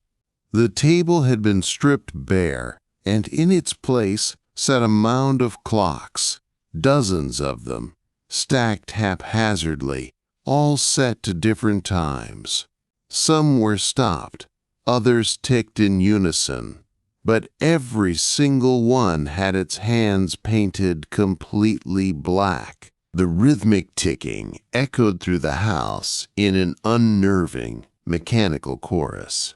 The table had been stripped bare, and in its place sat a mound of clocks, dozens of them, stacked haphazardly, all set to different times. Some were stopped, others ticked in unison, but every single one had its hands painted completely black. The rhythmic ticking echoed through the house in an unnerving, mechanical chorus.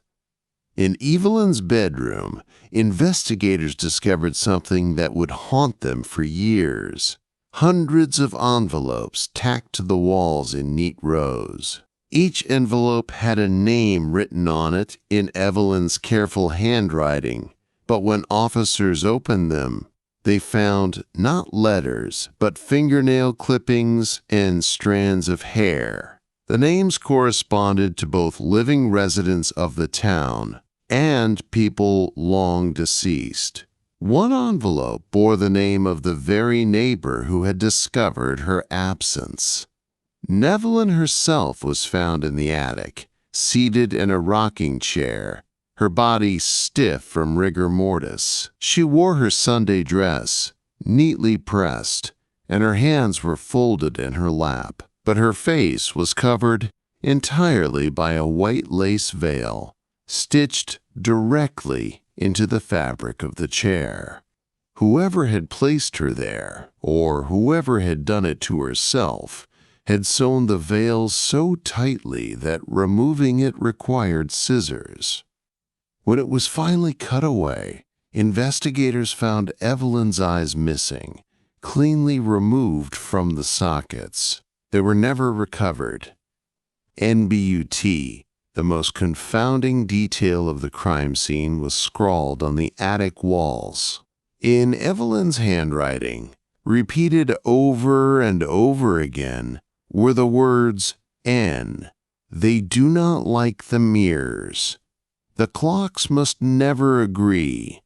In Evelyn's bedroom, investigators discovered something that would haunt them for years. Hundreds of envelopes tacked to the walls in neat rows. Each envelope had a name written on it in Evelyn's careful handwriting, but when officers opened them, they found not letters, but fingernail clippings and strands of hair. The names corresponded to both living residents of the town and people long deceased. One envelope bore the name of the very neighbor who had discovered her absence. Evelyn herself was found in the attic, seated in a rocking chair, her body stiff from rigor mortis. She wore her Sunday dress, neatly pressed, and her hands were folded in her lap, but her face was covered entirely by a white lace veil, stitched directly into the fabric of the chair. Whoever had placed her there, or whoever had done it to herself, had sewn the veil so tightly that removing it required scissors. When it was finally cut away, investigators found Evelyn's eyes missing, cleanly removed from the sockets. They were never recovered. NBUT, the most confounding detail of the crime scene, was scrawled on the attic walls. In Evelyn's handwriting, repeated over and over again, were the words, "N. They do not like the mirrors. The clocks must never agree.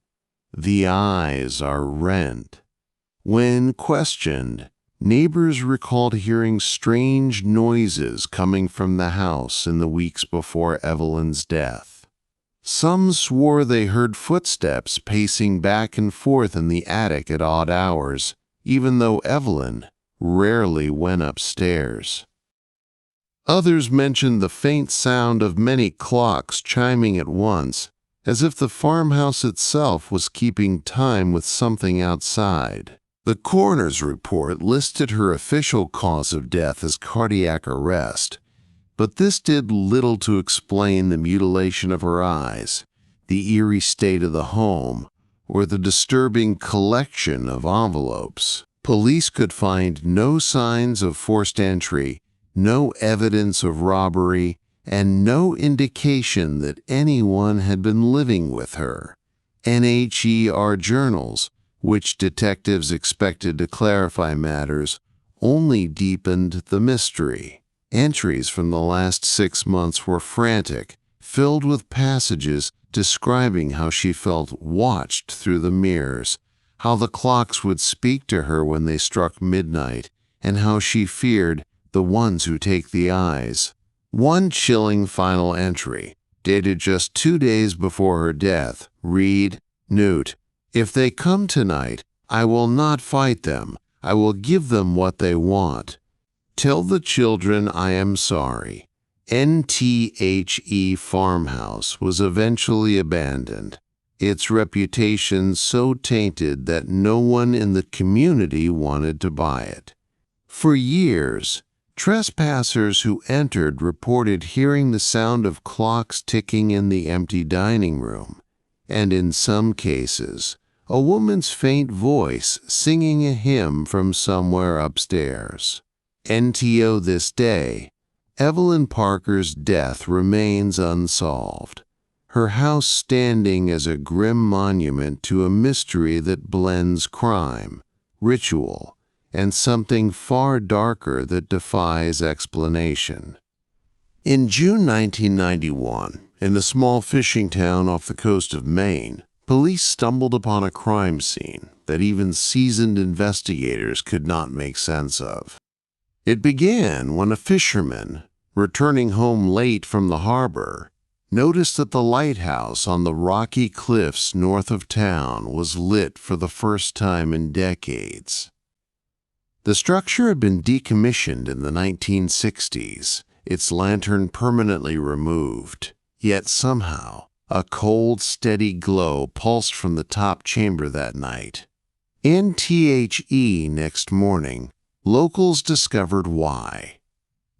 The eyes are rent." When questioned, neighbors recalled hearing strange noises coming from the house in the weeks before Evelyn's death. Some swore they heard footsteps pacing back and forth in the attic at odd hours, even though Evelyn rarely went upstairs. Others mentioned the faint sound of many clocks chiming at once, as if the farmhouse itself was keeping time with something outside. The coroner's report listed her official cause of death as cardiac arrest, but this did little to explain the mutilation of her eyes, the eerie state of the home, or the disturbing collection of envelopes. Police could find no signs of forced entry, no evidence of robbery, and no indication that anyone had been living with her. NHER journals, which detectives expected to clarify matters, only deepened the mystery. Entries from the last 6 months were frantic, filled with passages describing how she felt watched through the mirrors, how the clocks would speak to her when they struck midnight, and how she feared the ones who take the eyes. One chilling final entry, dated just 2 days before her death, read, "Newt, if they come tonight, I will not fight them. I will give them what they want. Tell the children I am sorry." NTHE farmhouse was eventually abandoned, its reputation so tainted that no one in the community wanted to buy it. For years, trespassers who entered reported hearing the sound of clocks ticking in the empty dining room, and in some cases, a woman's faint voice singing a hymn from somewhere upstairs. NTO this day, Evelyn Parker's death remains unsolved, her house standing as a grim monument to a mystery that blends crime, ritual, and something far darker that defies explanation. In June 1991, in a small fishing town off the coast of Maine, police stumbled upon a crime scene that even seasoned investigators could not make sense of. It began when a fisherman, returning home late from the harbor, noticed that the lighthouse on the rocky cliffs north of town was lit for the first time in decades. The structure had been decommissioned in the 1960s, its lantern permanently removed, yet somehow a cold, steady glow pulsed from the top chamber that night. In THE next morning, locals discovered why.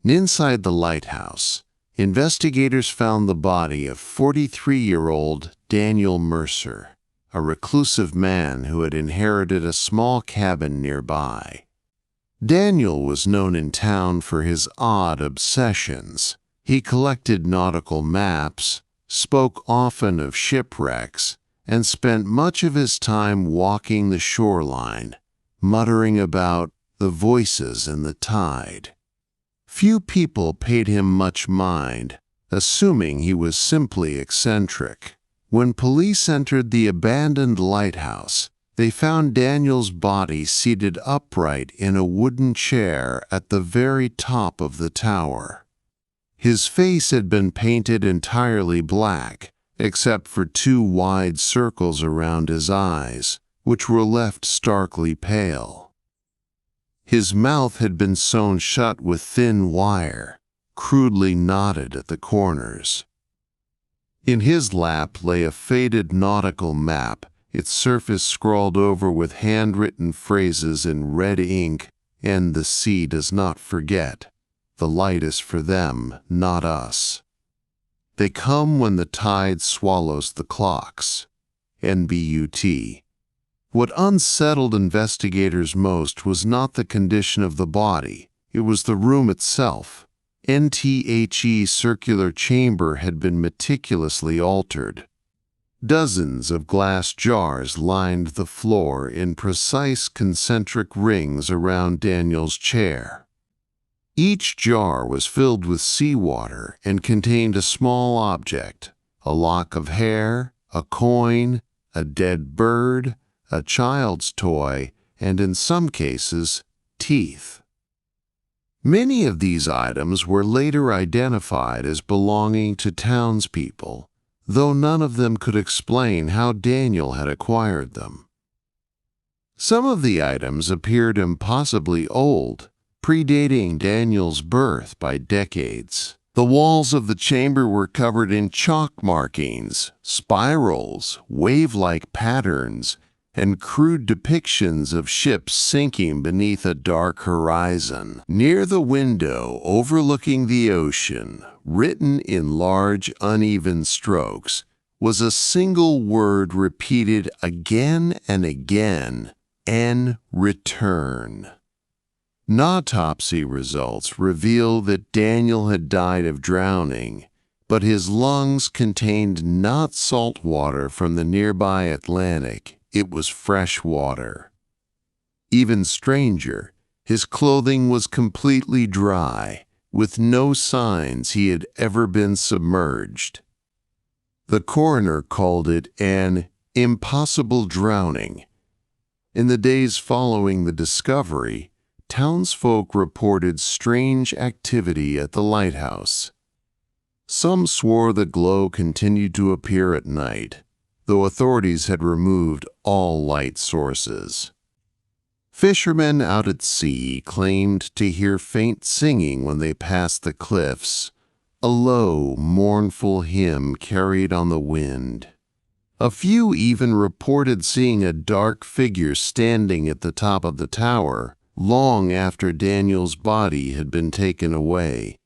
Inside the lighthouse, investigators found the body of 43-year-old Daniel Mercer, a reclusive man who had inherited a small cabin nearby. Daniel was known in town for his odd obsessions. He collected nautical maps, spoke often of shipwrecks, and spent much of his time walking the shoreline, muttering about the voices in the tide. Few people paid him much mind, assuming he was simply eccentric. When police entered the abandoned lighthouse, they found Daniel's body seated upright in a wooden chair at the very top of the tower. His face had been painted entirely black, except for 2 wide circles around his eyes, which were left starkly pale. His mouth had been sewn shut with thin wire, crudely knotted at the corners. In his lap lay a faded nautical map, its surface scrawled over with handwritten phrases in red ink, "And the sea does not forget. The light is for them, not us. They come when the tide swallows the clocks." NBUT. What unsettled investigators most was not the condition of the body, it was the room itself. NTHE's circular chamber had been meticulously altered. Dozens of glass jars lined the floor in precise concentric rings around Daniel's chair. Each jar was filled with seawater and contained a small object, a lock of hair, a coin, a dead bird, a child's toy, and in some cases, teeth. Many of these items were later identified as belonging to townspeople, though none of them could explain how Daniel had acquired them. Some of the items appeared impossibly old, predating Daniel's birth by decades. The walls of the chamber were covered in chalk markings, spirals, wave-like patterns, and crude depictions of ships sinking beneath a dark horizon. Near the window overlooking the ocean, written in large, uneven strokes, was a single word repeated again and again: "N return." An autopsy results reveal that Daniel had died of drowning, but his lungs contained not salt water from the nearby Atlantic. It was fresh water. Even stranger, his clothing was completely dry, with no signs he had ever been submerged. The coroner called it an impossible drowning. In the days following the discovery, townsfolk reported strange activity at the lighthouse. Some swore the glow continued to appear at night, though authorities had removed all light sources. Fishermen out at sea claimed to hear faint singing when they passed the cliffs, a low, mournful hymn carried on the wind. A few even reported seeing a dark figure standing at the top of the tower long after Daniel's body had been taken away.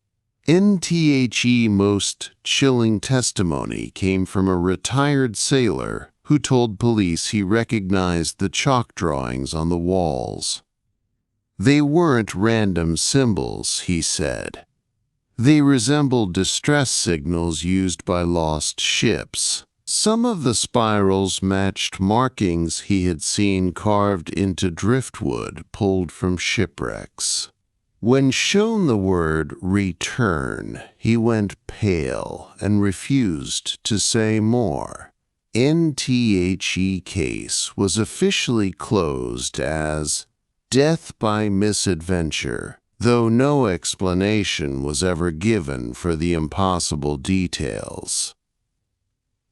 NTHE most chilling testimony came from a retired sailor who told police he recognized the chalk drawings on the walls. They weren't random symbols, he said. They resembled distress signals used by lost ships. Some of the spirals matched markings he had seen carved into driftwood pulled from shipwrecks. When shown the word "return," he went pale and refused to say more. NTHE case was officially closed as death by misadventure, though no explanation was ever given for the impossible details.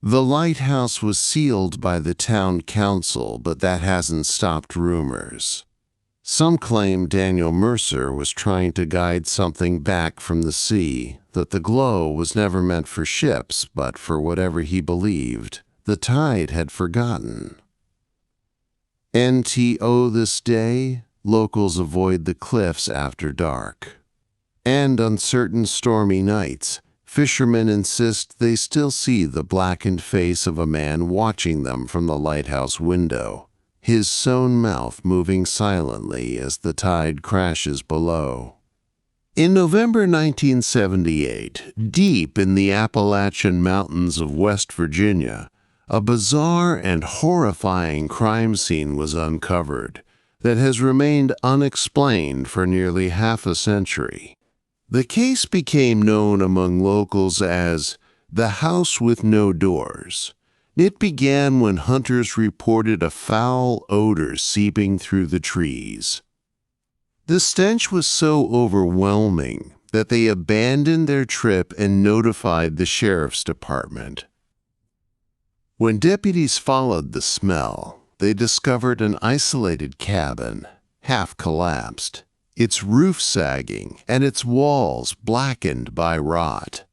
The lighthouse was sealed by the town council, but that hasn't stopped rumors. Some claim Daniel Mercer was trying to guide something back from the sea, that the glow was never meant for ships, but for whatever he believed, the tide had forgotten. NTO this day, locals avoid the cliffs after dark. And on certain stormy nights, fishermen insist they still see the blackened face of a man watching them from the lighthouse window, his sewn mouth moving silently as the tide crashes below. In November 1978, deep in the Appalachian Mountains of West Virginia, a bizarre and horrifying crime scene was uncovered that has remained unexplained for nearly half a century. The case became known among locals as the house with no doors. It began when hunters reported a foul odor seeping through the trees. The stench was so overwhelming that they abandoned their trip and notified the sheriff's department. When deputies followed the smell, they discovered an isolated cabin, half collapsed, its roof sagging and its walls blackened by rot.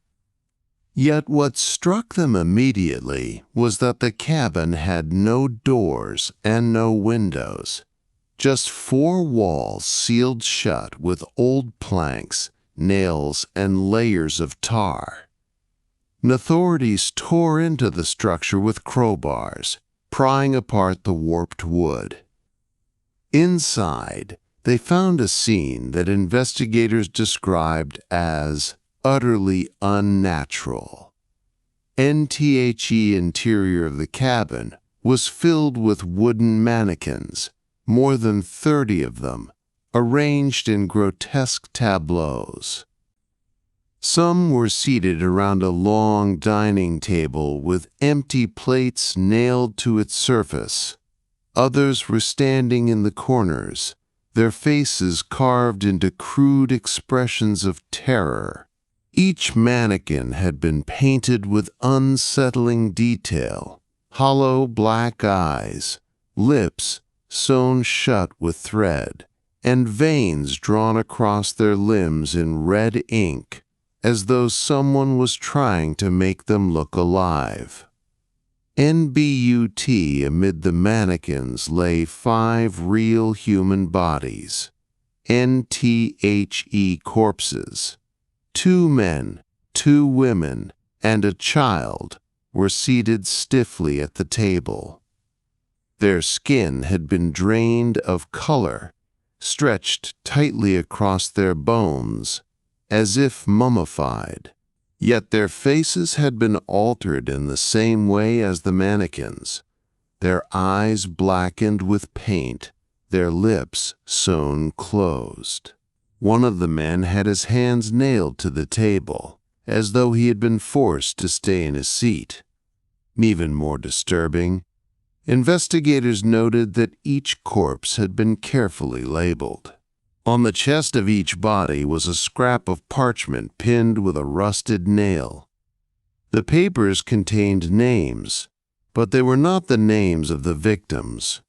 Yet what struck them immediately was that the cabin had no doors and no windows, just 4 walls sealed shut with old planks, nails, and layers of tar. Authorities tore into the structure with crowbars, prying apart the warped wood. Inside, they found a scene that investigators described as utterly unnatural. NTHE interior of the cabin was filled with wooden mannequins, more than 30 of them, arranged in grotesque tableaus. Some were seated around a long dining table with empty plates nailed to its surface. Others were standing in the corners, their faces carved into crude expressions of terror. Each mannequin had been painted with unsettling detail: hollow black eyes, lips sewn shut with thread, and veins drawn across their limbs in red ink, as though someone was trying to make them look alive. NBUT, amid the mannequins lay 5 real human bodies. NTHE, corpses. 2 men, 2 women, and a child were seated stiffly at the table. Their skin had been drained of color, stretched tightly across their bones, as if mummified. Yet their faces had been altered in the same way as the mannequins, their eyes blackened with paint, their lips sewn closed. One of the men had his hands nailed to the table, as though he had been forced to stay in his seat. Even more disturbing, investigators noted that each corpse had been carefully labeled. On the chest of each body was a scrap of parchment pinned with a rusted nail. The papers contained names, but they were not the names of the victims.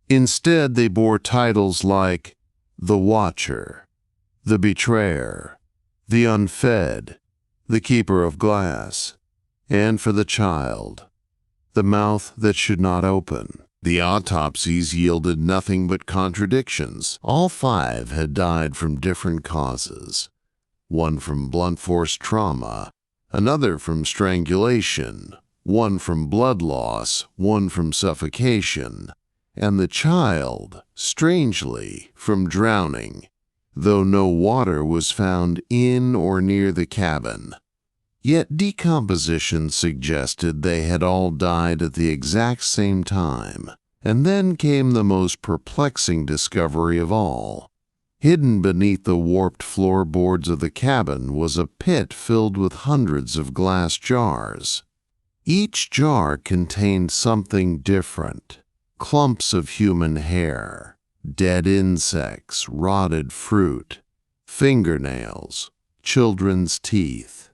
Instead, they bore titles like the Watcher, the Betrayer, the Unfed, the Keeper of Glass, and for the child, the Mouth that should not open. The autopsies yielded nothing but contradictions. All 5 had died from different causes. One from blunt force trauma, another from strangulation, one from blood loss, one from suffocation, and the child, strangely, from drowning, though no water was found in or near the cabin. Yet decomposition suggested they had all died at the exact same time. And then came the most perplexing discovery of all. Hidden beneath the warped floorboards of the cabin was a pit filled with hundreds of glass jars. Each jar contained something different: clumps of human hair, dead insects, rotted fruit, fingernails, children's teeth.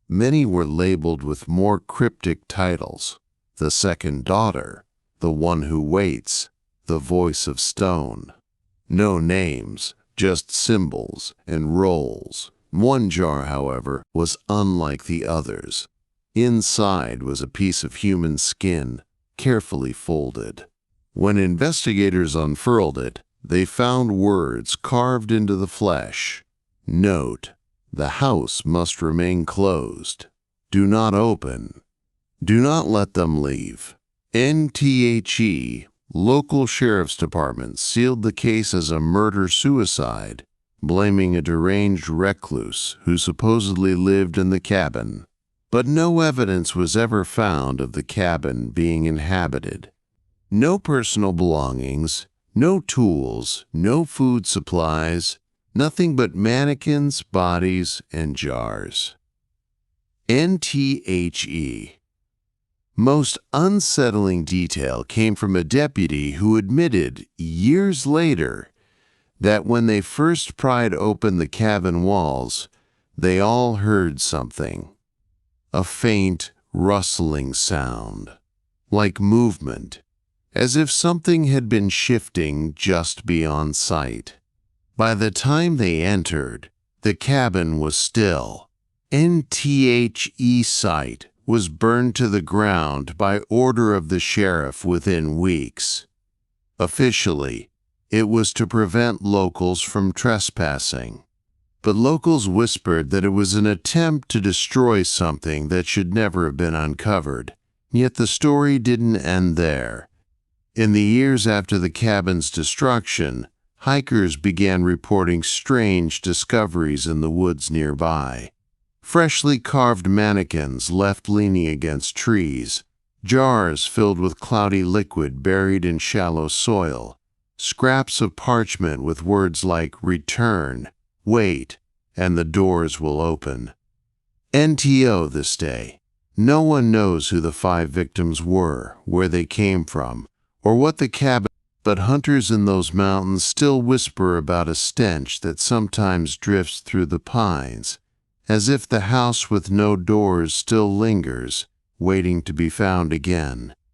Many were labeled with more cryptic titles: the second daughter, the one who waits, the voice of stone. No names, just symbols and rolls. One jar, however, was unlike the others. Inside was a piece of human skin, carefully folded. When investigators unfurled it, they found words carved into the flesh. Note: the house must remain closed. Do not open. Do not let them leave. NTHE, local sheriff's department, sealed the case as a murder-suicide, blaming a deranged recluse who supposedly lived in the cabin. But no evidence was ever found of the cabin being inhabited. No personal belongings, no tools, no food supplies, nothing but mannequins, bodies, and jars. NTHE. Most unsettling detail came from a deputy who admitted years later that when they first pried open the cabin walls, they all heard something. A faint, rustling sound, like movement, as if something had been shifting just beyond sight. By the time they entered, the cabin was still. NTHE site was burned to the ground by order of the sheriff within weeks. Officially, it was to prevent locals from trespassing. But locals whispered that it was an attempt to destroy something that should never have been uncovered. Yet the story didn't end there. In the years after the cabin's destruction, hikers began reporting strange discoveries in the woods nearby. Freshly carved mannequins left leaning against trees, jars filled with cloudy liquid buried in shallow soil, scraps of parchment with words like "return," "wait," and "the doors will open." NTO this day. No one knows who the 5 victims were, where they came from, or what the cabin, but hunters in those mountains still whisper about a stench that sometimes drifts through the pines, as if the house with no doors still lingers, waiting to be found again.